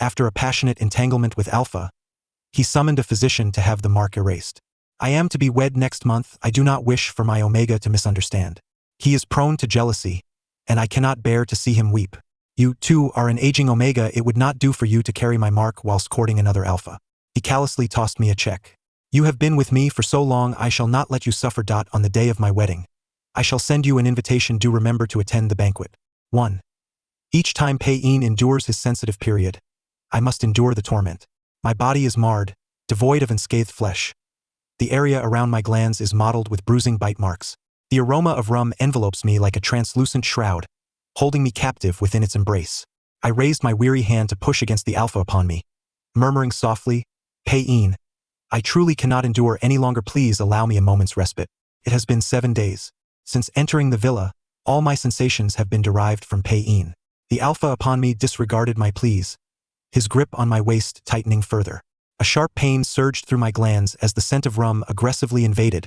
After a passionate entanglement with Alpha, he summoned a physician to have the mark erased. I am to be wed next month. I do not wish for my Omega to misunderstand. He is prone to jealousy, and I cannot bear to see him weep. You, too, are an aging Omega. It would not do for you to carry my mark whilst courting another Alpha. He callously tossed me a check. You have been with me for so long, I shall not let you suffer. On the day of my wedding, I shall send you an invitation. Do remember to attend the banquet. 1. Each time Pei-in endures his sensitive period, I must endure the torment. My body is marred, devoid of unscathed flesh. The area around my glands is mottled with bruising bite marks. The aroma of rum envelopes me like a translucent shroud, holding me captive within its embrace. I raised my weary hand to push against the Alpha upon me, murmuring softly, Pei-in, I truly cannot endure any longer. Please allow me a moment's respite. It has been 7 days. Since entering the villa, all my sensations have been derived from Pei-in. The Alpha upon me disregarded my pleas, his grip on my waist tightening further. A sharp pain surged through my glands as the scent of rum aggressively invaded,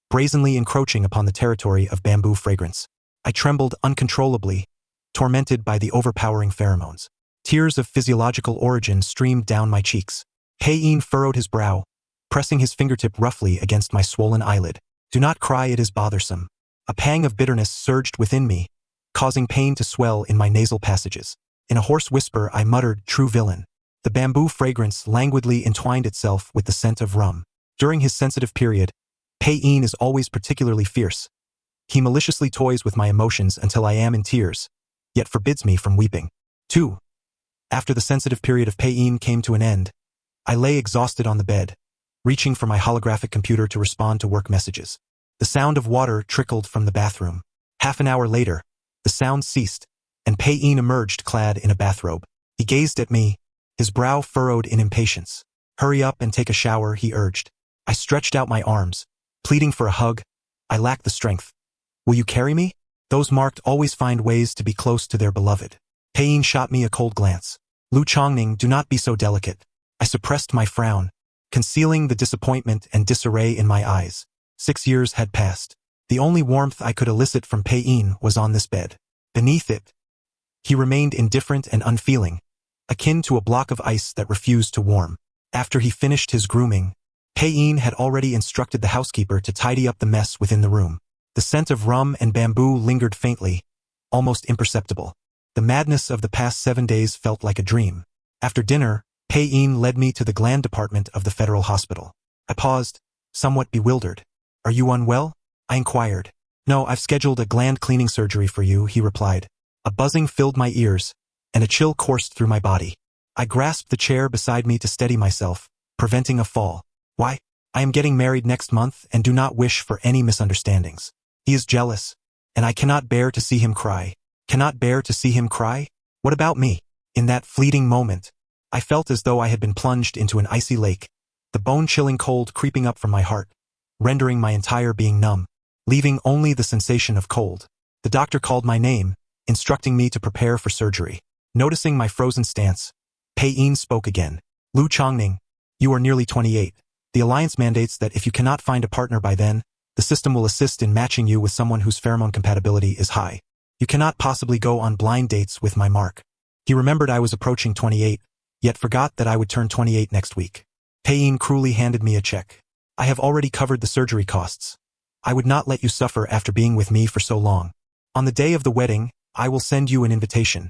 brazenly encroaching upon the territory of bamboo fragrance. I trembled uncontrollably, tormented by the overpowering pheromones. Tears of physiological origin streamed down my cheeks. Pei-in furrowed his brow, pressing his fingertip roughly against my swollen eyelid. Do not cry, it is bothersome. A pang of bitterness surged within me, causing pain to swell in my nasal passages. In a hoarse whisper, I muttered, true villain. The bamboo fragrance languidly entwined itself with the scent of rum. During his sensitive period, Pei-in is always particularly fierce. He maliciously toys with my emotions until I am in tears, yet forbids me from weeping. 2. After the sensitive period of Pei-in came to an end, I lay exhausted on the bed, reaching for my holographic computer to respond to work messages. The sound of water trickled from the bathroom. Half an hour later, the sound ceased, and Pei-in emerged clad in a bathrobe. He gazed at me, his brow furrowed in impatience. Hurry up and take a shower, he urged. I stretched out my arms, pleading for a hug. I lack the strength. Will you carry me? Those marked always find ways to be close to their beloved. Pei-in shot me a cold glance. Lu Chongning, do not be so delicate. I suppressed my frown, concealing the disappointment and disarray in my eyes. 6 years had passed. The only warmth I could elicit from Pei-in was on this bed. Beneath it, he remained indifferent and unfeeling, akin to a block of ice that refused to warm. After he finished his grooming, Pei-in had already instructed the housekeeper to tidy up the mess within the room. The scent of rum and bamboo lingered faintly, almost imperceptible. The madness of the past 7 days felt like a dream. After dinner, Pei-in led me to the gland department of the federal hospital. I paused, somewhat bewildered. Are you unwell? I inquired. No, I've scheduled a gland cleaning surgery for you, he replied. A buzzing filled my ears, and a chill coursed through my body. I grasped the chair beside me to steady myself, preventing a fall. Why? I am getting married next month and do not wish for any misunderstandings. He is jealous, and I cannot bear to see him cry. Cannot bear to see him cry? What about me? In that fleeting moment, I felt as though I had been plunged into an icy lake, the bone-chilling cold creeping up from my heart, rendering my entire being numb, leaving only the sensation of cold. The doctor called my name, instructing me to prepare for surgery. Noticing my frozen stance, Pei-in spoke again. Lu Chongning, you are nearly 28. The alliance mandates that if you cannot find a partner by then, the system will assist in matching you with someone whose pheromone compatibility is high. You cannot possibly go on blind dates with my mark. He remembered I was approaching 28, yet forgot that I would turn 28 next week. Pei-in cruelly handed me a check. I have already covered the surgery costs. I would not let you suffer after being with me for so long. On the day of the wedding, I will send you an invitation.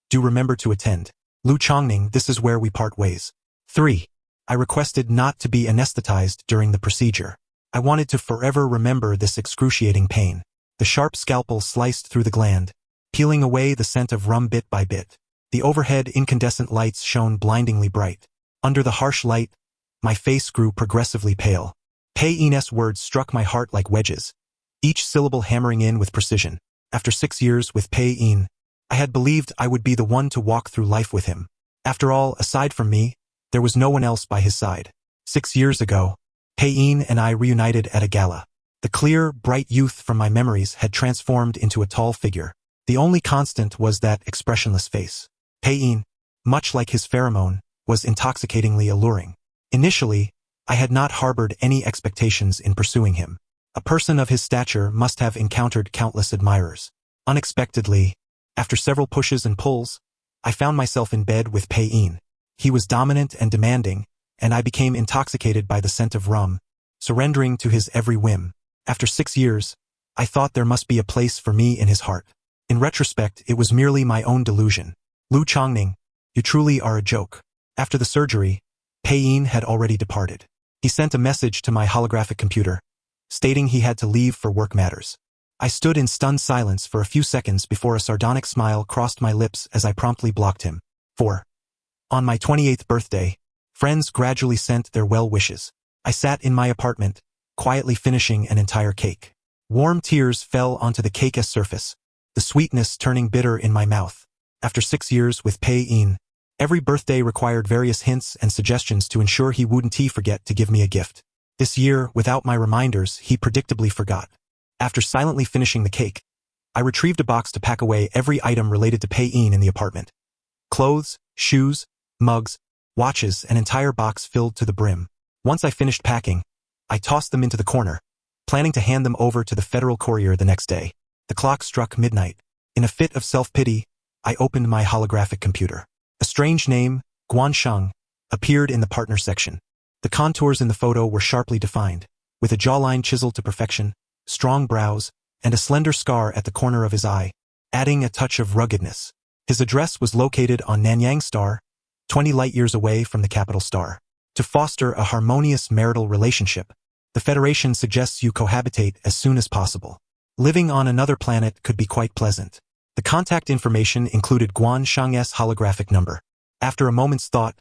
Do remember to attend. Lu Chongning, this is where we part ways. 3. I requested not to be anesthetized during the procedure. I wanted to forever remember this excruciating pain. The sharp scalpel sliced through the gland, peeling away the scent of rum bit by bit. The overhead incandescent lights shone blindingly bright. Under the harsh light, my face grew progressively pale. Pei-in's words struck my heart like wedges, each syllable hammering in with precision. After 6 years with Pei-in, I had believed I would be the one to walk through life with him. After all, aside from me, there was no one else by his side. 6 years ago, Pei-in and I reunited at a gala. The clear, bright youth from my memories had transformed into a tall figure. The only constant was that expressionless face. Pei-in, much like his pheromone, was intoxicatingly alluring. Initially, I had not harbored any expectations in pursuing him. A person of his stature must have encountered countless admirers. Unexpectedly, after several pushes and pulls, I found myself in bed with Pei-in. He was dominant and demanding, and I became intoxicated by the scent of rum, surrendering to his every whim. After 6 years, I thought there must be a place for me in his heart. In retrospect, it was merely my own delusion. Lu Chongning, you truly are a joke. After the surgery, Pei-in had already departed. He sent a message to my holographic computer, stating he had to leave for work matters. I stood in stunned silence for a few seconds before a sardonic smile crossed my lips as I promptly blocked him. 4. On my 28th birthday, friends gradually sent their well wishes. I sat in my apartment, quietly finishing an entire cake. Warm tears fell onto the cake's surface, the sweetness turning bitter in my mouth. After 6 years with Pei-in, every birthday required various hints and suggestions to ensure he wouldn't forget to give me a gift. This year, without my reminders, he predictably forgot. After silently finishing the cake, I retrieved a box to pack away every item related to Pei-in in the apartment. Clothes, shoes, mugs, watches, an entire box filled to the brim. Once I finished packing, I tossed them into the corner, planning to hand them over to the Federal Courier the next day. The clock struck midnight. In a fit of self-pity, I opened my holographic computer. A strange name, Guansheng, appeared in the partner section. The contours in the photo were sharply defined, with a jawline chiseled to perfection, strong brows, and a slender scar at the corner of his eye, adding a touch of ruggedness. His address was located on Nanyang Star, 20 light-years away from the capital star. To foster a harmonious marital relationship, the Federation suggests you cohabitate as soon as possible. Living on another planet could be quite pleasant. The contact information included Guan Shang's holographic number. After a moment's thought,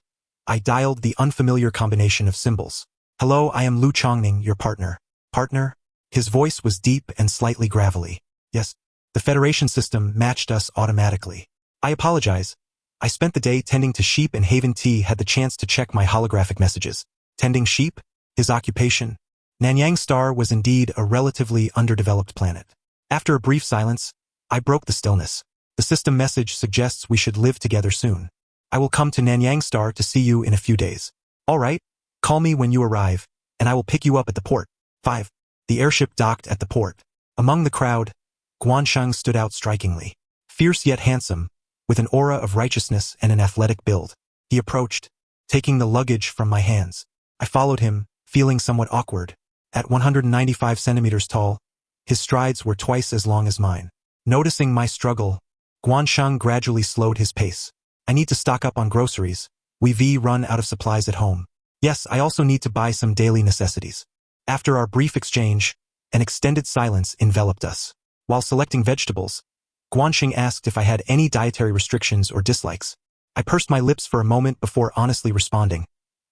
I dialed the unfamiliar combination of symbols. Hello, I am Lu Chongning, your partner. Partner? His voice was deep and slightly gravelly. Yes, the Federation system matched us automatically. I apologize. I spent the day tending to sheep and Haven T had the chance to check my holographic messages. Tending sheep? His occupation? Nanyang Star was indeed a relatively underdeveloped planet. After a brief silence, I broke the stillness. The system message suggests we should live together soon. I will come to Nanyang Star to see you in a few days. All right, call me when you arrive, and I will pick you up at the port. 5. The airship docked at the port. Among the crowd, Guansheng stood out strikingly. Fierce yet handsome, with an aura of righteousness and an athletic build. He approached, taking the luggage from my hands. I followed him, feeling somewhat awkward. At 195 centimeters tall, his strides were twice as long as mine. Noticing my struggle, Guansheng gradually slowed his pace. I need to stock up on groceries. We've run out of supplies at home. Yes, I also need to buy some daily necessities. After our brief exchange, an extended silence enveloped us. While selecting vegetables, Guansheng asked if I had any dietary restrictions or dislikes. I pursed my lips for a moment before honestly responding.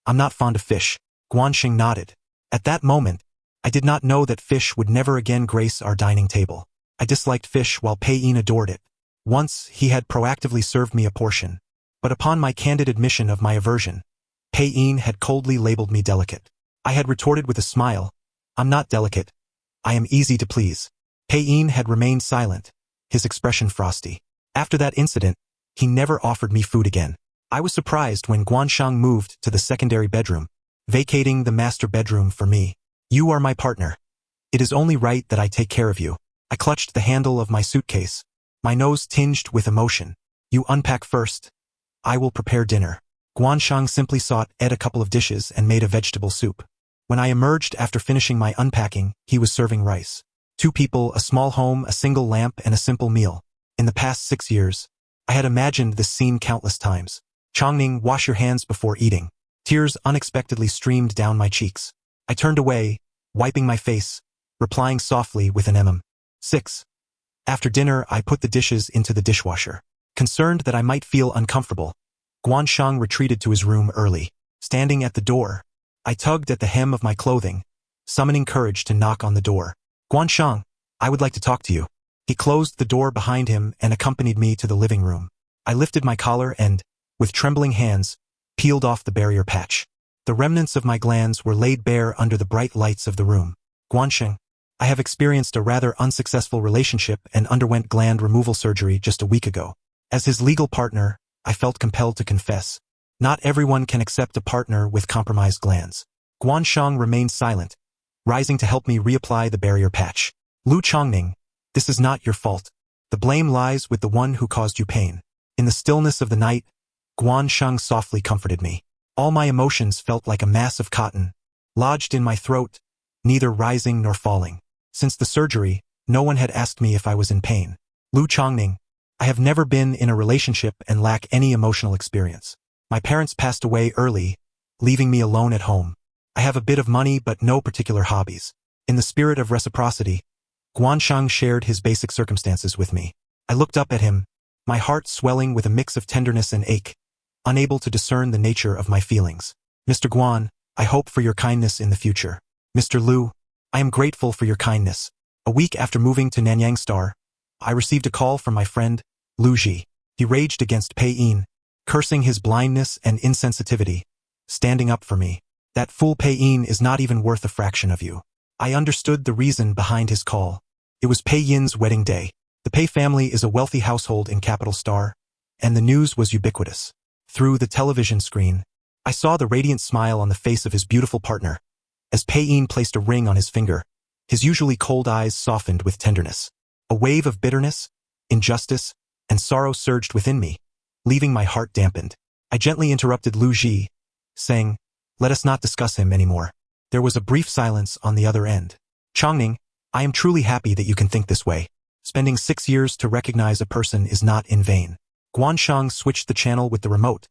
I'm not fond of fish. Guansheng nodded. At that moment, I did not know that fish would never again grace our dining table. I disliked fish while Pei-in adored it. Once, he had proactively served me a portion. But upon my candid admission of my aversion, Pei-in had coldly labeled me delicate. I had retorted with a smile, I'm not delicate. I am easy to please. Pei-in had remained silent, his expression frosty. After that incident, he never offered me food again. I was surprised when Guansheng moved to the secondary bedroom, vacating the master bedroom for me. You are my partner. It is only right that I take care of you. I clutched the handle of my suitcase, my nose tinged with emotion. You unpack first. I will prepare dinner. Guansheng simply sought a couple of dishes and made a vegetable soup. When I emerged after finishing my unpacking, he was serving rice. 2 people, a small home, a single lamp, and a simple meal. In the past 6 years, I had imagined this scene countless times. Chongning, wash your hands before eating. Tears unexpectedly streamed down my cheeks. I turned away, wiping my face, replying softly with an 6. After dinner, I put the dishes into the dishwasher. Concerned that I might feel uncomfortable, Guansheng retreated to his room early. Standing at the door, I tugged at the hem of my clothing, summoning courage to knock on the door. Guansheng, I would like to talk to you. He closed the door behind him and accompanied me to the living room. I lifted my collar and, with trembling hands, peeled off the barrier patch. The remnants of my glands were laid bare under the bright lights of the room. Guansheng, I have experienced a rather unsuccessful relationship and underwent gland removal surgery just a week ago. As his legal partner, I felt compelled to confess. Not everyone can accept a partner with compromised glands. Guansheng remained silent, rising to help me reapply the barrier patch. Lu Chongning, this is not your fault. The blame lies with the one who caused you pain. In the stillness of the night, Guansheng softly comforted me. All my emotions felt like a mass of cotton, lodged in my throat, neither rising nor falling. Since the surgery, no one had asked me if I was in pain. Lu Chongning, I have never been in a relationship and lack any emotional experience. My parents passed away early, leaving me alone at home. I have a bit of money but no particular hobbies. In the spirit of reciprocity, Guansheng shared his basic circumstances with me. I looked up at him, my heart swelling with a mix of tenderness and ache, unable to discern the nature of my feelings. Mr. Guan, I hope for your kindness in the future. Mr. Lu, I am grateful for your kindness. A week after moving to Nanyang Star, I received a call from my friend, Lu Ji. He raged against Pei Yin, cursing his blindness and insensitivity, standing up for me. That fool Pei Yin is not even worth a fraction of you. I understood the reason behind his call. It was Pei Yin's wedding day. The Pei family is a wealthy household in Capital Star, and the news was ubiquitous. Through the television screen, I saw the radiant smile on the face of his beautiful partner. As Pei Yin placed a ring on his finger, his usually cold eyes softened with tenderness. A wave of bitterness, injustice, and sorrow surged within me, leaving my heart dampened. I gently interrupted Lu Ji, saying, "Let us not discuss him anymore." There was a brief silence on the other end. Chongning, I am truly happy that you can think this way. Spending 6 years to recognize a person is not in vain. Guansheng switched the channel with the remote,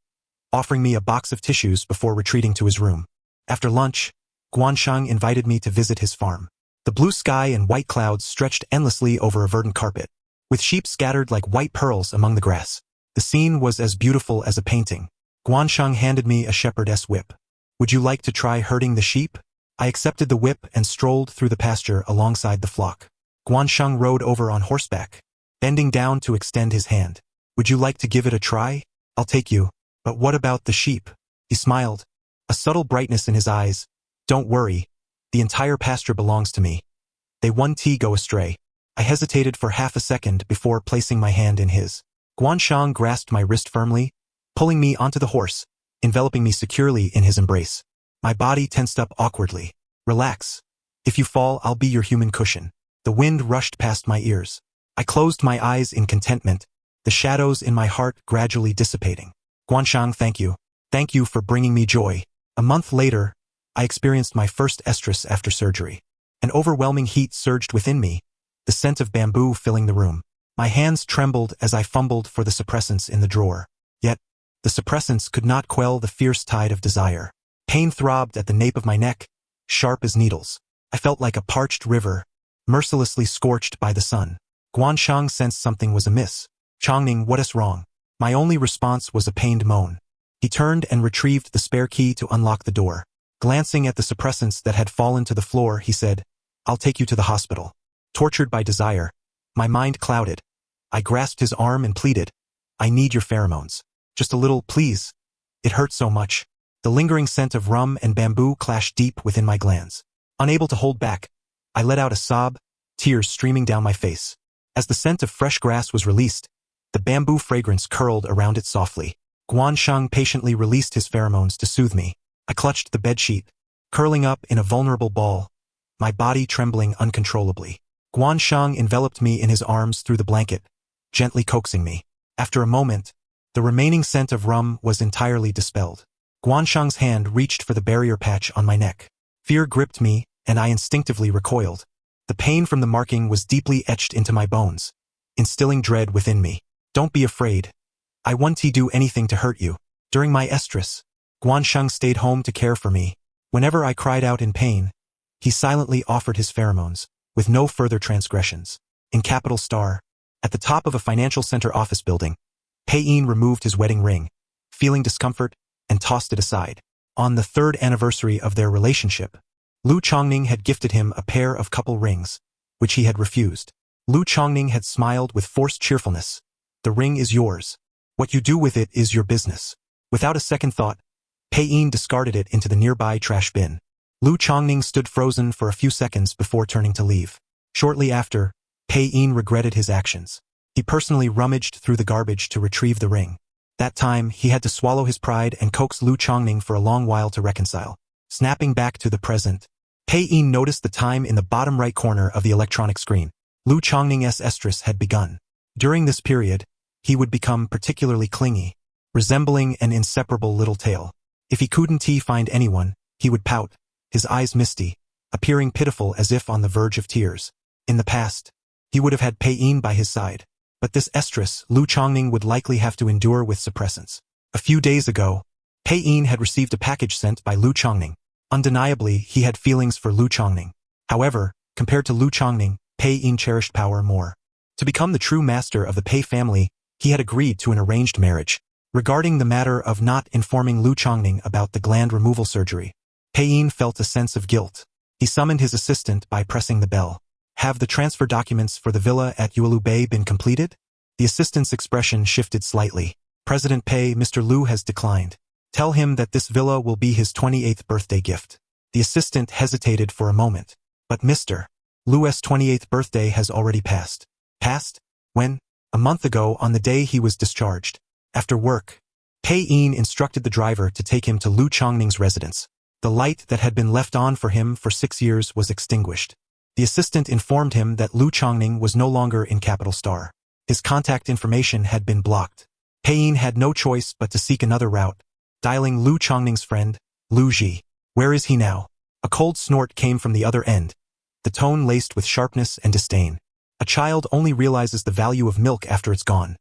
offering me a box of tissues before retreating to his room. After lunch, Guansheng invited me to visit his farm. The blue sky and white clouds stretched endlessly over a verdant carpet, with sheep scattered like white pearls among the grass. The scene was as beautiful as a painting. Guansheng handed me a shepherdess whip. "Would you like to try herding the sheep?" I accepted the whip and strolled through the pasture alongside the flock. Guansheng rode over on horseback, bending down to extend his hand. "Would you like to give it a try? I'll take you. But what about the sheep?" He smiled, a subtle brightness in his eyes. "Don't worry. The entire pasture belongs to me. They won't go astray." I hesitated for half a second before placing my hand in his. Guansheng grasped my wrist firmly, pulling me onto the horse, enveloping me securely in his embrace. My body tensed up awkwardly. "Relax. If you fall, I'll be your human cushion." The wind rushed past my ears. I closed my eyes in contentment, the shadows in my heart gradually dissipating. "Guansheng, thank you. Thank you for bringing me joy." A month later, I experienced my first estrus after surgery. An overwhelming heat surged within me, the scent of bamboo filling the room. My hands trembled as I fumbled for the suppressants in the drawer. Yet, the suppressants could not quell the fierce tide of desire. Pain throbbed at the nape of my neck, sharp as needles. I felt like a parched river, mercilessly scorched by the sun. Guansheng sensed something was amiss. "Chongning, what is wrong?" My only response was a pained moan. He turned and retrieved the spare key to unlock the door. Glancing at the suppressants that had fallen to the floor, he said, "I'll take you to the hospital." Tortured by desire, my mind clouded. I grasped his arm and pleaded, "I need your pheromones. Just a little, please. It hurts so much." The lingering scent of rum and bamboo clashed deep within my glands. Unable to hold back, I let out a sob, tears streaming down my face. As the scent of fresh grass was released, the bamboo fragrance curled around it softly. Guansheng patiently released his pheromones to soothe me. I clutched the bedsheet, curling up in a vulnerable ball, my body trembling uncontrollably. Guansheng enveloped me in his arms through the blanket, gently coaxing me. After a moment, the remaining scent of rum was entirely dispelled. Guansheng's hand reached for the barrier patch on my neck. Fear gripped me, and I instinctively recoiled. The pain from the marking was deeply etched into my bones, instilling dread within me. "Don't be afraid. I won't do anything to hurt you." During my estrus, Guansheng stayed home to care for me. Whenever I cried out in pain, he silently offered his pheromones, with no further transgressions. In Capital Star, at the top of a financial center office building, Pei Yin removed his wedding ring, feeling discomfort, and tossed it aside. On the 3rd anniversary of their relationship, Lu Chongning had gifted him a pair of couple rings, which he had refused. Lu Chongning had smiled with forced cheerfulness. "The ring is yours. What you do with it is your business." Without a second thought, Pei Yin discarded it into the nearby trash bin. Lu Chongning stood frozen for a few seconds before turning to leave. Shortly after, Pei Yin regretted his actions. He personally rummaged through the garbage to retrieve the ring. That time, he had to swallow his pride and coax Lu Chongning for a long while to reconcile. Snapping back to the present, Pei Yin noticed the time in the bottom right corner of the electronic screen. Lu Chongning's estrus had begun. During this period, he would become particularly clingy, resembling an inseparable little tail. If he couldn't find anyone, he would pout, his eyes misty, appearing pitiful as if on the verge of tears. In the past, he would have had Pei-in by his side, but this estrus Lu Chongning would likely have to endure with suppressants. A few days ago, Pei-in had received a package sent by Lu Chongning. Undeniably, he had feelings for Lu Chongning. However, compared to Lu Chongning, Pei-in cherished power more. To become the true master of the Pei family, he had agreed to an arranged marriage. Regarding the matter of not informing Lu Chongning about the gland removal surgery, Pei-in felt a sense of guilt. He summoned his assistant by pressing the bell. Have the transfer documents for the villa at Yuelu Bay been completed? The assistant's expression shifted slightly. President Pei, Mr. Lu has declined. Tell him that this villa will be his 28th birthday gift. The assistant hesitated for a moment. But Mr. Lu's 28th birthday has already passed. Passed? When? A month ago on the day he was discharged. After work, Pei-in instructed the driver to take him to Lu Chongning's residence. The light that had been left on for him for 6 years was extinguished. The assistant informed him that Lu Chongning was no longer in Capital Star. His contact information had been blocked. Pei-in had no choice but to seek another route, dialing Lu Chongning's friend, Lu Ji. Where is he now? A cold snort came from the other end, the tone laced with sharpness and disdain. A child only realizes the value of milk after it's gone.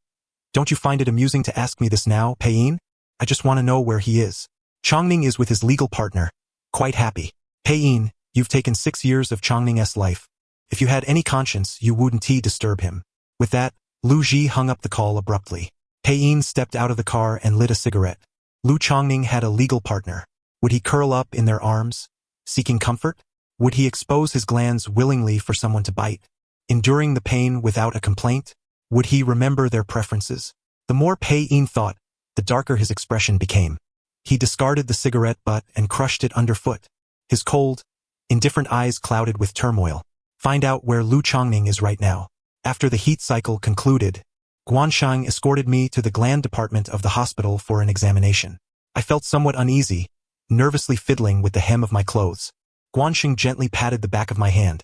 Don't you find it amusing to ask me this now, Pei-in? I just want to know where he is. Chongning is with his legal partner. Quite happy. Pei-in, you've taken 6 years of Chongning's life. If you had any conscience, you wouldn't disturb him. With that, Lu Ji hung up the call abruptly. Pei-in stepped out of the car and lit a cigarette. Lu Chongning had a legal partner. Would he curl up in their arms, seeking comfort? Would he expose his glands willingly for someone to bite, enduring the pain without a complaint? Would he remember their preferences? The more Pei-in thought, the darker his expression became. He discarded the cigarette butt and crushed it underfoot. His cold, indifferent eyes clouded with turmoil. Find out where Lu Chongning is right now. After the heat cycle concluded, Guansheng escorted me to the gland department of the hospital for an examination. I felt somewhat uneasy, nervously fiddling with the hem of my clothes. Guansheng gently patted the back of my hand,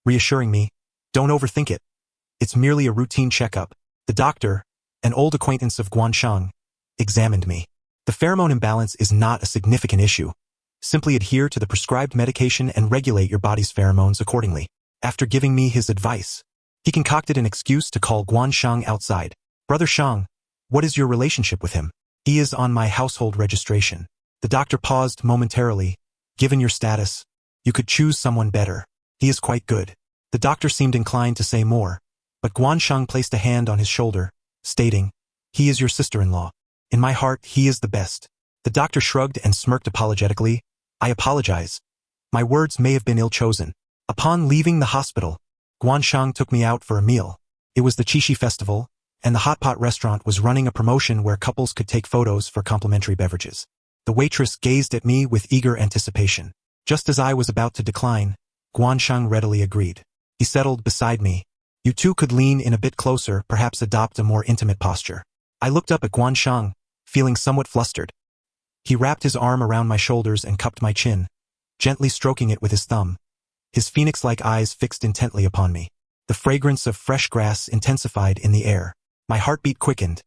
reassuring me, don't overthink it. It's merely a routine checkup. The doctor, an old acquaintance of Guansheng, examined me. The pheromone imbalance is not a significant issue. Simply adhere to the prescribed medication and regulate your body's pheromones accordingly. After giving me his advice, he concocted an excuse to call Guansheng outside. Brother Sheng, what is your relationship with him? He is on my household registration. The doctor paused momentarily. Given your status, you could choose someone better. He is quite good. The doctor seemed inclined to say more, but Guansheng placed a hand on his shoulder, stating, he is your sister-in-law. In my heart, he is the best. The doctor shrugged and smirked apologetically. I apologize. My words may have been ill-chosen. Upon leaving the hospital, Guansheng took me out for a meal. It was the Qixi festival, and the hot pot restaurant was running a promotion where couples could take photos for complimentary beverages. The waitress gazed at me with eager anticipation. Just as I was about to decline, Guansheng readily agreed. He settled beside me. You two could lean in a bit closer, perhaps adopt a more intimate posture. I looked up at Guansheng, feeling somewhat flustered. He wrapped his arm around my shoulders and cupped my chin, gently stroking it with his thumb. His phoenix-like eyes fixed intently upon me. The fragrance of fresh grass intensified in the air. My heartbeat quickened,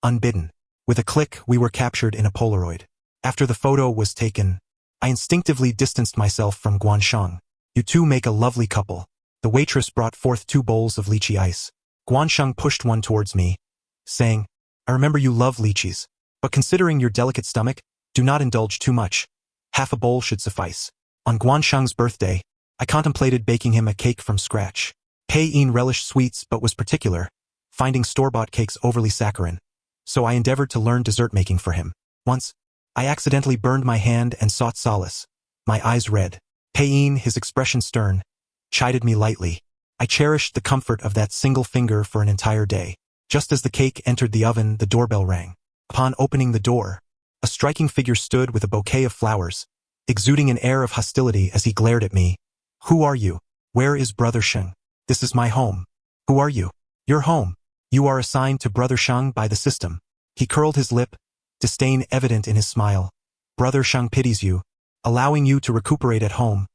unbidden. With a click, we were captured in a Polaroid. After the photo was taken, I instinctively distanced myself from Guansheng. You two make a lovely couple. The waitress brought forth 2 bowls of lychee ice. Guansheng pushed one towards me, saying, I remember you love lychees, but considering your delicate stomach, do not indulge too much. Half a bowl should suffice. On Guansheng's birthday, I contemplated baking him a cake from scratch. Pei-in relished sweets but was particular, finding store-bought cakes overly saccharine, so I endeavored to learn dessert making for him. Once, I accidentally burned my hand and sought solace, my eyes red. Pei-in, his expression stern, chided me lightly. I cherished the comfort of that single finger for an entire day. Just as the cake entered the oven, the doorbell rang. Upon opening the door, a striking figure stood with a bouquet of flowers, exuding an air of hostility as he glared at me. Who are you? Where is Brother Sheng? This is my home. Who are you? Your home. You are assigned to Brother Sheng by the system. He curled his lip, disdain evident in his smile. Brother Sheng pities you, allowing you to recuperate at home,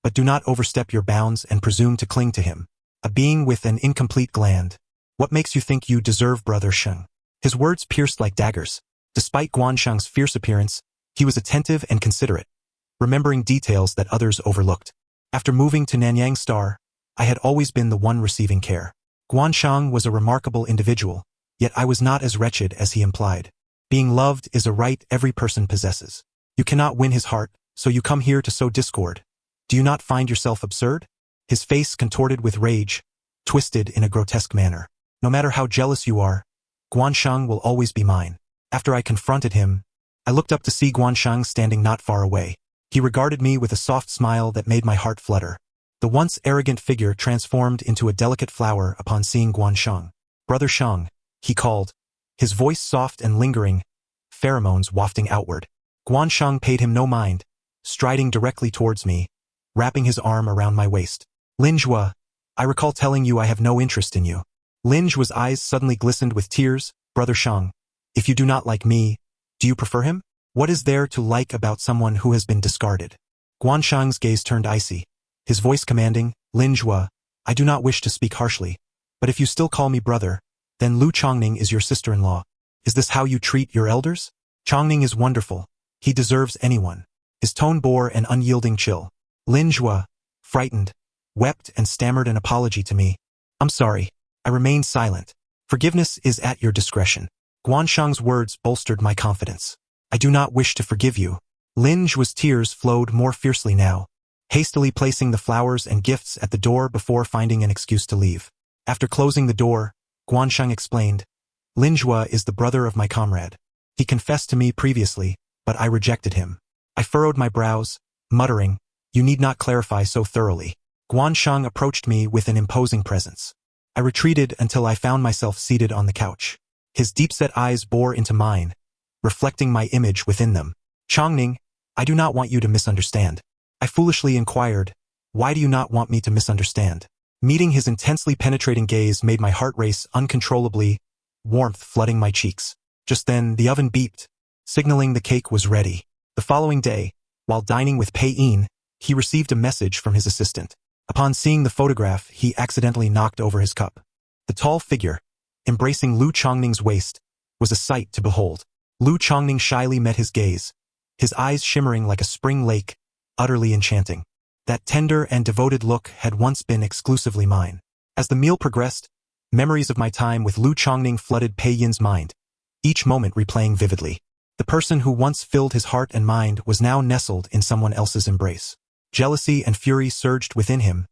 but do not overstep your bounds and presume to cling to him. A being with an incomplete gland. What makes you think you deserve Brother Sheng? His words pierced like daggers. Despite Guanshang's fierce appearance, he was attentive and considerate, remembering details that others overlooked. After moving to Nanyang Star, I had always been the one receiving care. Guanshang was a remarkable individual, yet I was not as wretched as he implied. Being loved is a right every person possesses. You cannot win his heart, so you come here to sow discord. Do you not find yourself absurd? His face contorted with rage, twisted in a grotesque manner. No matter how jealous you are, Guanshang will always be mine. After I confronted him, I looked up to see Guanshang standing not far away. He regarded me with a soft smile that made my heart flutter. The once arrogant figure transformed into a delicate flower upon seeing Guanshang. "Brother Shang," he called, his voice soft and lingering, pheromones wafting outward. Guanshang paid him no mind, striding directly towards me, wrapping his arm around my waist. "Linjua, I recall telling you I have no interest in you." Linjua's eyes suddenly glistened with tears. "Brother Shang, if you do not like me, do you prefer him? What is there to like about someone who has been discarded?" Guanshang's gaze turned icy, his voice commanding, "Linjua, I do not wish to speak harshly, but if you still call me brother, then Lu Chongning is your sister-in-law. Is this how you treat your elders? Chongning is wonderful. He deserves anyone." His tone bore an unyielding chill. Linjua, frightened, wept and stammered an apology to me. "I'm sorry." I remained silent. "Forgiveness is at your discretion." Guanshang's words bolstered my confidence. "I do not wish to forgive you." Linjua's tears flowed more fiercely now, hastily placing the flowers and gifts at the door before finding an excuse to leave. After closing the door, Guanshang explained, "Linjua is the brother of my comrade. He confessed to me previously, but I rejected him." I furrowed my brows, muttering, "You need not clarify so thoroughly." Guanshang approached me with an imposing presence. I retreated until I found myself seated on the couch. His deep-set eyes bore into mine, reflecting my image within them. "Chongning, I do not want you to misunderstand." I foolishly inquired, "Why do you not want me to misunderstand?" Meeting his intensely penetrating gaze made my heart race uncontrollably, warmth flooding my cheeks. Just then, the oven beeped, signaling the cake was ready. The following day, while dining with Pei-in, he received a message from his assistant. Upon seeing the photograph, he accidentally knocked over his cup. The tall figure, embracing Lu Chongning's waist, was a sight to behold. Lu Chongning shyly met his gaze, his eyes shimmering like a spring lake, utterly enchanting. That tender and devoted look had once been exclusively mine. As the meal progressed, memories of my time with Lu Chongning flooded Pei-in's mind, each moment replaying vividly. The person who once filled his heart and mind was now nestled in someone else's embrace. Jealousy and fury surged within him,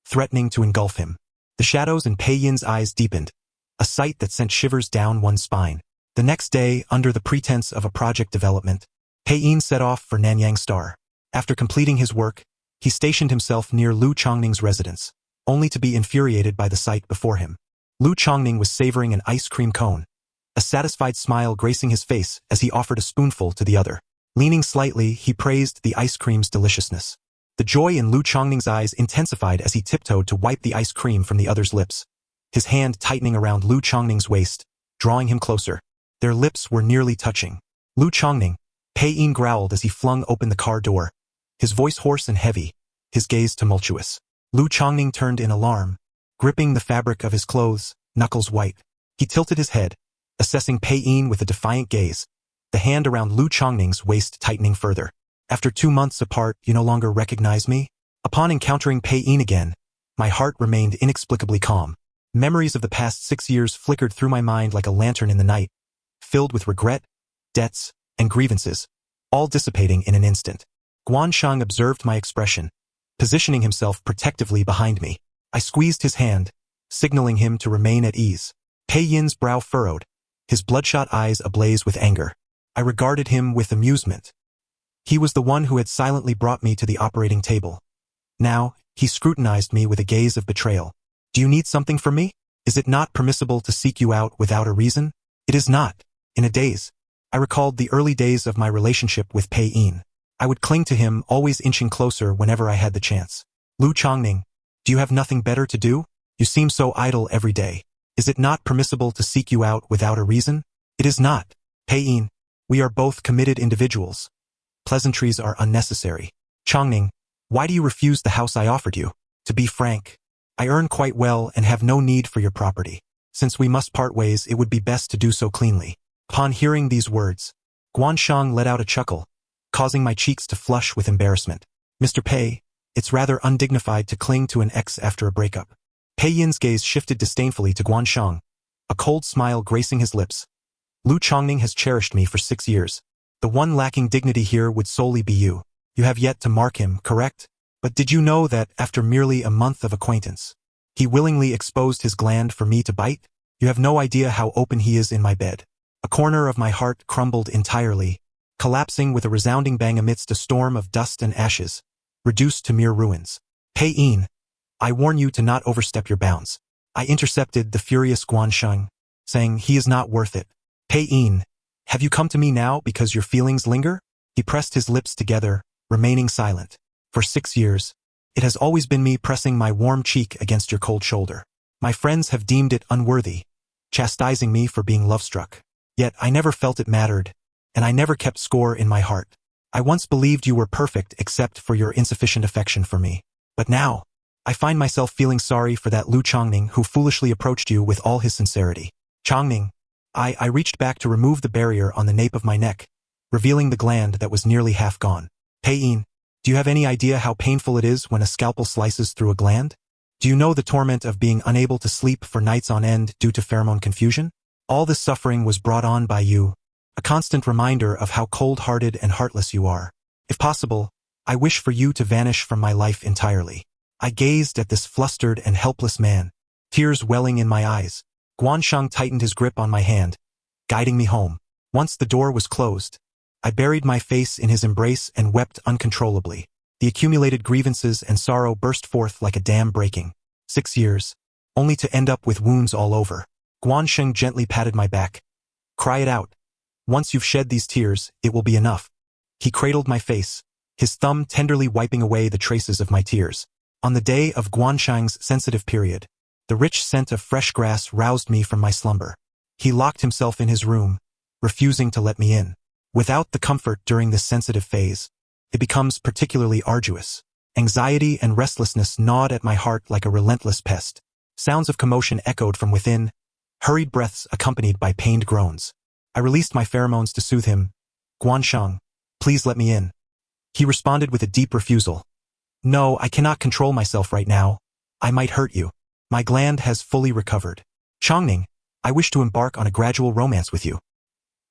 threatening to engulf him. The shadows in Pei-in's eyes deepened, a sight that sent shivers down one's spine. The next day, under the pretense of a project development, Pei-in set off for Nanyang Star. After completing his work, he stationed himself near Lu Chongning's residence, only to be infuriated by the sight before him. Lu Chongning was savoring an ice cream cone, a satisfied smile gracing his face as he offered a spoonful to the other. Leaning slightly, he praised the ice cream's deliciousness. The joy in Lu Chongning's eyes intensified as he tiptoed to wipe the ice cream from the other's lips, his hand tightening around Lu Chongning's waist, drawing him closer. Their lips were nearly touching. "Lu Chongning," Pei-in growled as he flung open the car door, his voice hoarse and heavy, his gaze tumultuous. Lu Chongning turned in alarm, gripping the fabric of his clothes, knuckles white. He tilted his head, assessing Pei-in with a defiant gaze, the hand around Lu Chongning's waist tightening further. "After 2 months apart, you no longer recognize me?" Upon encountering Pei-in again, my heart remained inexplicably calm. Memories of the past 6 years flickered through my mind like a lantern in the night, filled with regret, debts, and grievances, all dissipating in an instant. Guanshang observed my expression, positioning himself protectively behind me. I squeezed his hand, signaling him to remain at ease. Pei-in's brow furrowed, his bloodshot eyes ablaze with anger. I regarded him with amusement. He was the one who had silently brought me to the operating table. Now, he scrutinized me with a gaze of betrayal. "Do you need something from me? Is it not permissible to seek you out without a reason?" "It is not." In a daze, I recalled the early days of my relationship with Pei-in. I would cling to him, always inching closer whenever I had the chance. "Lu Chongning, do you have nothing better to do? You seem so idle every day. Is it not permissible to seek you out without a reason?" "It is not. Pei-in, we are both committed individuals. Pleasantries are unnecessary." "Chongning, why do you refuse the house I offered you?" "To be frank, I earn quite well and have no need for your property. Since we must part ways, it would be best to do so cleanly." Upon hearing these words, Guansheng let out a chuckle, causing my cheeks to flush with embarrassment. Mr. Pei, it's rather undignified to cling to an ex after a breakup. Pei Yin's gaze shifted disdainfully to Guansheng, a cold smile gracing his lips. Lu Chongning has cherished me for 6 years. The one lacking dignity here would solely be you. You have yet to mark him, correct? But did you know that, after merely a month of acquaintance, he willingly exposed his gland for me to bite? You have no idea how open he is in my bed. A corner of my heart crumbled entirely, collapsing with a resounding bang amidst a storm of dust and ashes, reduced to mere ruins. Pei Yin, I warn you to not overstep your bounds. I intercepted the furious Guansheng, saying he is not worth it. Pei Yin, have you come to me now because your feelings linger? He pressed his lips together, remaining silent. For 6 years, it has always been me pressing my warm cheek against your cold shoulder. My friends have deemed it unworthy, chastising me for being love-struck. Yet I never felt it mattered, and I never kept score in my heart. I once believed you were perfect except for your insufficient affection for me. But now, I find myself feeling sorry for that Lu Chongning who foolishly approached you with all his sincerity. Chongning, I reached back to remove the barrier on the nape of my neck, revealing the gland that was nearly half gone. Pei Yin, do you have any idea how painful it is when a scalpel slices through a gland? Do you know the torment of being unable to sleep for nights on end due to pheromone confusion? All this suffering was brought on by you, a constant reminder of how cold-hearted and heartless you are. If possible, I wish for you to vanish from my life entirely. I gazed at this flustered and helpless man, tears welling in my eyes. Guansheng tightened his grip on my hand, guiding me home. Once the door was closed, I buried my face in his embrace and wept uncontrollably. The accumulated grievances and sorrow burst forth like a dam breaking. 6 years, only to end up with wounds all over. Guansheng gently patted my back. Cry it out. Once you've shed these tears, it will be enough. He cradled my face, his thumb tenderly wiping away the traces of my tears. On the day of Guansheng's sensitive period, the rich scent of fresh grass roused me from my slumber. He locked himself in his room, refusing to let me in. Without the comfort during this sensitive phase, it becomes particularly arduous. Anxiety and restlessness gnawed at my heart like a relentless pest. Sounds of commotion echoed from within, hurried breaths accompanied by pained groans. I released my pheromones to soothe him. Guansheng, please let me in. He responded with a deep refusal. No, I cannot control myself right now. I might hurt you. My gland has fully recovered. Chongning, I wish to embark on a gradual romance with you.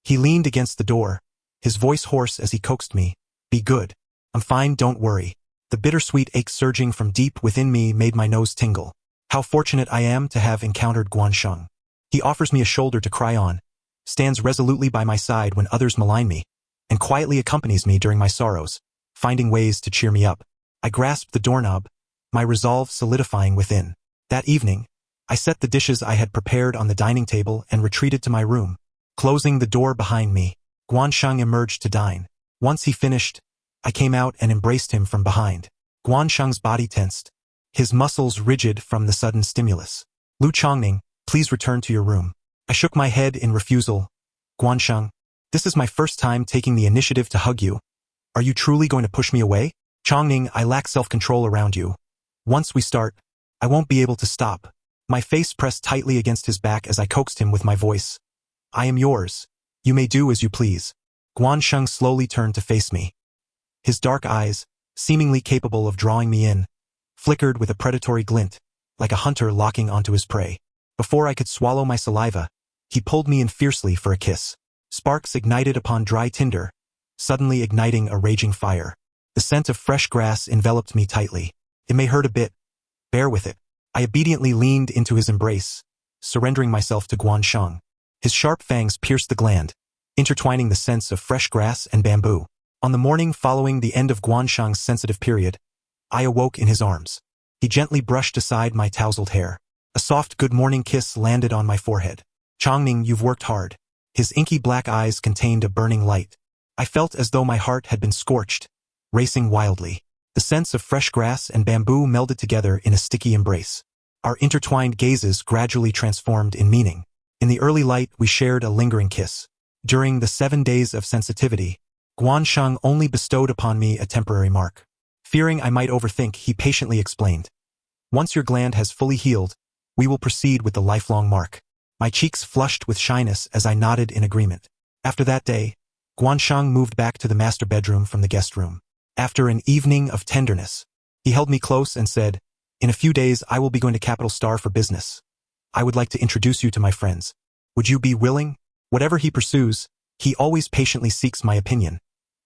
He leaned against the door, his voice hoarse as he coaxed me. Be good. I'm fine, don't worry. The bittersweet ache surging from deep within me made my nose tingle. How fortunate I am to have encountered Guansheng. He offers me a shoulder to cry on, stands resolutely by my side when others malign me, and quietly accompanies me during my sorrows, finding ways to cheer me up. I grasped the doorknob, my resolve solidifying within. That evening, I set the dishes I had prepared on the dining table and retreated to my room. Closing the door behind me, Guansheng emerged to dine. Once he finished, I came out and embraced him from behind. Guansheng's body tensed, his muscles rigid from the sudden stimulus. Lu Chongning, please return to your room. I shook my head in refusal. Guansheng, this is my first time taking the initiative to hug you. Are you truly going to push me away? Chongning, I lack self-control around you. Once we start, I won't be able to stop. My face pressed tightly against his back as I coaxed him with my voice. I am yours. You may do as you please. Guansheng slowly turned to face me. His dark eyes, seemingly capable of drawing me in, flickered with a predatory glint, like a hunter locking onto his prey. Before I could swallow my saliva, he pulled me in fiercely for a kiss. Sparks ignited upon dry tinder, suddenly igniting a raging fire. The scent of fresh grass enveloped me tightly. It may hurt a bit. Bear with it. I obediently leaned into his embrace, surrendering myself to Guansheng. His sharp fangs pierced the gland, intertwining the scents of fresh grass and bamboo. On the morning following the end of Guansheng's sensitive period, I awoke in his arms. He gently brushed aside my tousled hair. A soft good morning kiss landed on my forehead. Chongning, you've worked hard. His inky black eyes contained a burning light. I felt as though my heart had been scorched, racing wildly. The scents of fresh grass and bamboo melded together in a sticky embrace. Our intertwined gazes gradually transformed in meaning. In the early light, we shared a lingering kiss. During the 7 days of sensitivity, Guansheng only bestowed upon me a temporary mark. Fearing I might overthink, he patiently explained. Once your gland has fully healed, we will proceed with the lifelong mark. My cheeks flushed with shyness as I nodded in agreement. After that day, Guansheng moved back to the master bedroom from the guest room. After an evening of tenderness, he held me close and said, "In a few days I will be going to Capital Star for business. I would like to introduce you to my friends. Would you be willing?" Whatever he pursues, he always patiently seeks my opinion,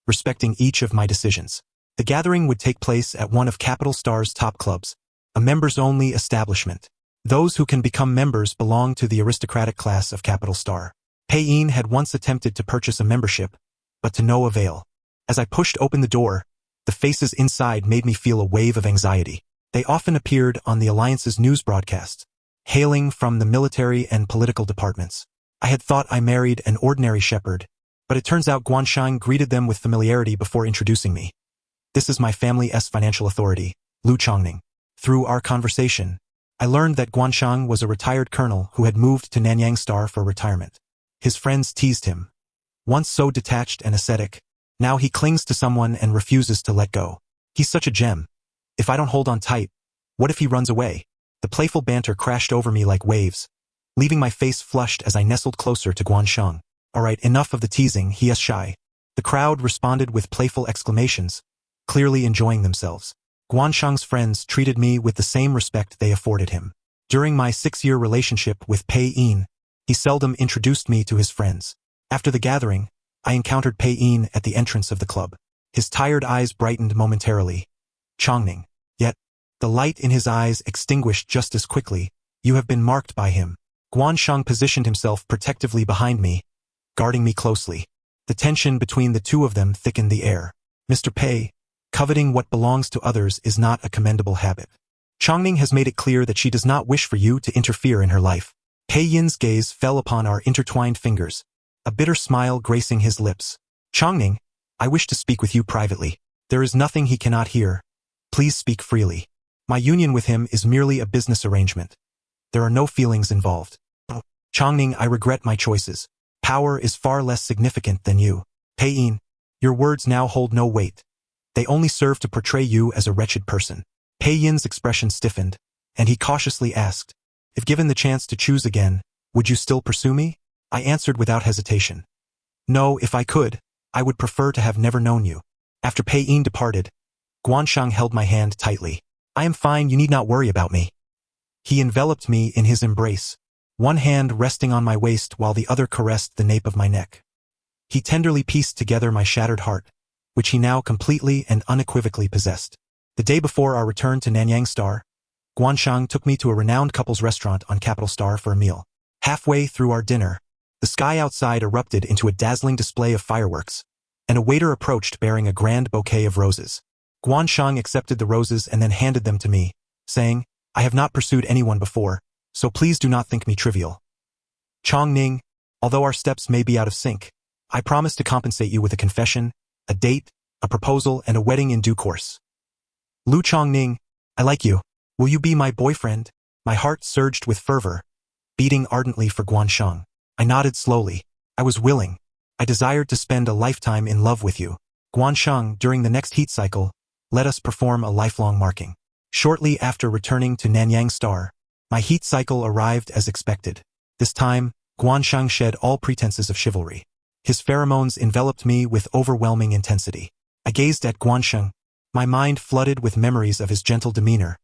respecting each of my decisions. The gathering would take place at one of Capital Star's top clubs, a members-only establishment. Those who can become members belong to the aristocratic class of Capital Star. Pei-yin had once attempted to purchase a membership, but to no avail. As I pushed open the door, the faces inside made me feel a wave of anxiety. They often appeared on the Alliance's news broadcasts, hailing from the military and political departments. I had thought I married an ordinary shepherd, but it turns out Guansheng greeted them with familiarity before introducing me. "This is my family's financial authority, Lu Chongning." Through our conversation, I learned that Guansheng was a retired colonel who had moved to Nanyang Star for retirement. His friends teased him. Once so detached and ascetic, now he clings to someone and refuses to let go. "He's such a gem. If I don't hold on tight, what if he runs away?" The playful banter crashed over me like waves, leaving my face flushed as I nestled closer to Guansheng. "All right, enough of the teasing, he is shy." The crowd responded with playful exclamations, clearly enjoying themselves. Guansheng's friends treated me with the same respect they afforded him. During my 6-year relationship with Pei-yin, he seldom introduced me to his friends. After the gathering, I encountered Pei-yin at the entrance of the club. His tired eyes brightened momentarily. "Chongning." Yet, the light in his eyes extinguished just as quickly. "You have been marked by him." Guansheng positioned himself protectively behind me, guarding me closely. The tension between the two of them thickened the air. "Mr. Pei, coveting what belongs to others is not a commendable habit. Chongning has made it clear that she does not wish for you to interfere in her life." Pei-yin's gaze fell upon our intertwined fingers, a bitter smile gracing his lips. "Chongning, I wish to speak with you privately. There is nothing he cannot hear. Please speak freely. My union with him is merely a business arrangement. There are no feelings involved." "Chongning, I regret my choices. Power is far less significant than you." "Pei-yin, your words now hold no weight. They only serve to portray you as a wretched person." Pei-yin's expression stiffened, and he cautiously asked, "If given the chance to choose again, would you still pursue me?" I answered without hesitation. "No, if I could, I would prefer to have never known you." After Pei-yin departed, Guansheng held my hand tightly. "I am fine, you need not worry about me." He enveloped me in his embrace, one hand resting on my waist while the other caressed the nape of my neck. He tenderly pieced together my shattered heart, which he now completely and unequivocally possessed. The day before our return to Nanyang Star, Guansheng took me to a renowned couples restaurant on Capital Star for a meal. Halfway through our dinner, the sky outside erupted into a dazzling display of fireworks, and a waiter approached bearing a grand bouquet of roses. Guansheng accepted the roses and then handed them to me, saying, "I have not pursued anyone before, so please do not think me trivial. Chongning, although our steps may be out of sync, I promise to compensate you with a confession, a date, a proposal, and a wedding in due course." "Lu Chongning, I like you. Will you be my boyfriend?" My heart surged with fervor, beating ardently for Guansheng. I nodded slowly. I was willing. I desired to spend a lifetime in love with you. "Guansheng, during the next heat cycle, let us perform a lifelong marking." Shortly after returning to Nanyang Star, my heat cycle arrived as expected. This time, Guansheng shed all pretenses of chivalry. His pheromones enveloped me with overwhelming intensity. I gazed at Guansheng, my mind flooded with memories of his gentle demeanor,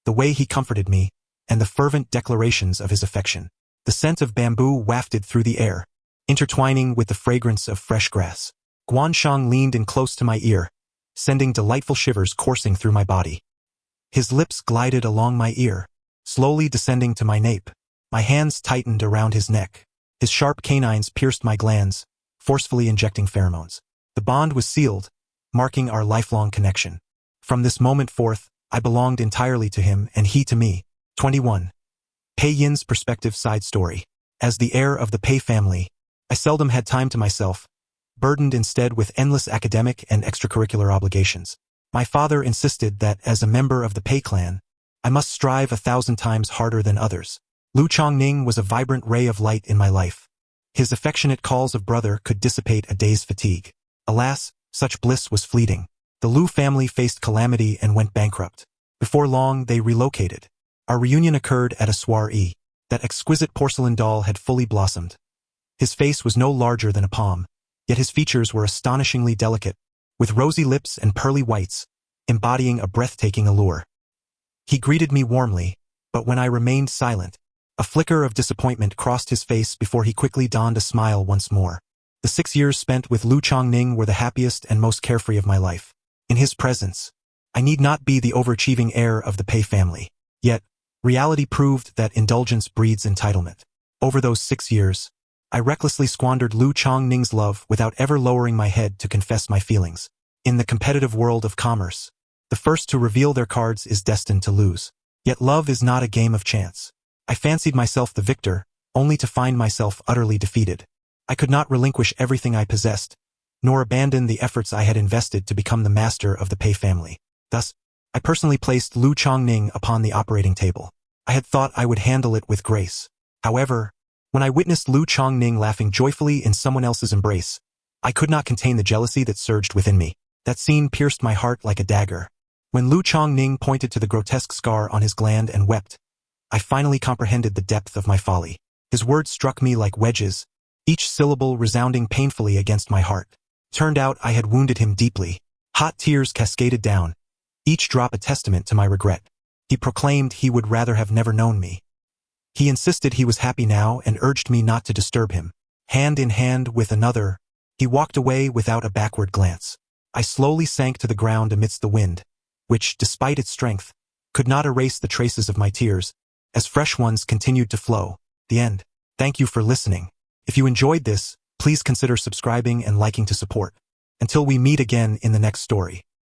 the way he comforted me, and the fervent declarations of his affection. The scent of bamboo wafted through the air, intertwining with the fragrance of fresh grass. Guansheng leaned in close to my ear, sending delightful shivers coursing through my body. His lips glided along my ear, slowly descending to my nape. My hands tightened around his neck. His sharp canines pierced my glands, forcefully injecting pheromones. The bond was sealed, marking our lifelong connection. From this moment forth, I belonged entirely to him and he to me. 21. Pei-yin's perspective side story. As the heir of the Pei family, I seldom had time to myself, burdened instead with endless academic and extracurricular obligations. My father insisted that, as a member of the Pei clan, I must strive 1,000 times harder than others. Lu Chongning was a vibrant ray of light in my life. His affectionate calls of brother could dissipate a day's fatigue. Alas, such bliss was fleeting. The Lu family faced calamity and went bankrupt. Before long, they relocated. Our reunion occurred at a soiree. That exquisite porcelain doll had fully blossomed. His face was no larger than a palm, yet his features were astonishingly delicate, with rosy lips and pearly whites, embodying a breathtaking allure. He greeted me warmly, but when I remained silent, a flicker of disappointment crossed his face before he quickly donned a smile once more. The 6 years spent with Lu Chongning were the happiest and most carefree of my life. In his presence, I need not be the overachieving heir of the Pei family. Yet, reality proved that indulgence breeds entitlement. Over those 6 years, I recklessly squandered Lu Chongning's love without ever lowering my head to confess my feelings. In the competitive world of commerce, the first to reveal their cards is destined to lose. Yet love is not a game of chance. I fancied myself the victor, only to find myself utterly defeated. I could not relinquish everything I possessed, nor abandon the efforts I had invested to become the master of the Pei family. Thus, I personally placed Lu Chongning upon the operating table. I had thought I would handle it with grace. However, when I witnessed Lu Chongning laughing joyfully in someone else's embrace, I could not contain the jealousy that surged within me. That scene pierced my heart like a dagger. When Lu Chongning pointed to the grotesque scar on his gland and wept, I finally comprehended the depth of my folly. His words struck me like wedges, each syllable resounding painfully against my heart. Turned out I had wounded him deeply. Hot tears cascaded down, each drop a testament to my regret. He proclaimed he would rather have never known me. He insisted he was happy now and urged me not to disturb him. Hand in hand with another, he walked away without a backward glance. I slowly sank to the ground amidst the wind, which, despite its strength, could not erase the traces of my tears, as fresh ones continued to flow. The end. Thank you for listening. If you enjoyed this, please consider subscribing and liking to support. Until we meet again in the next story.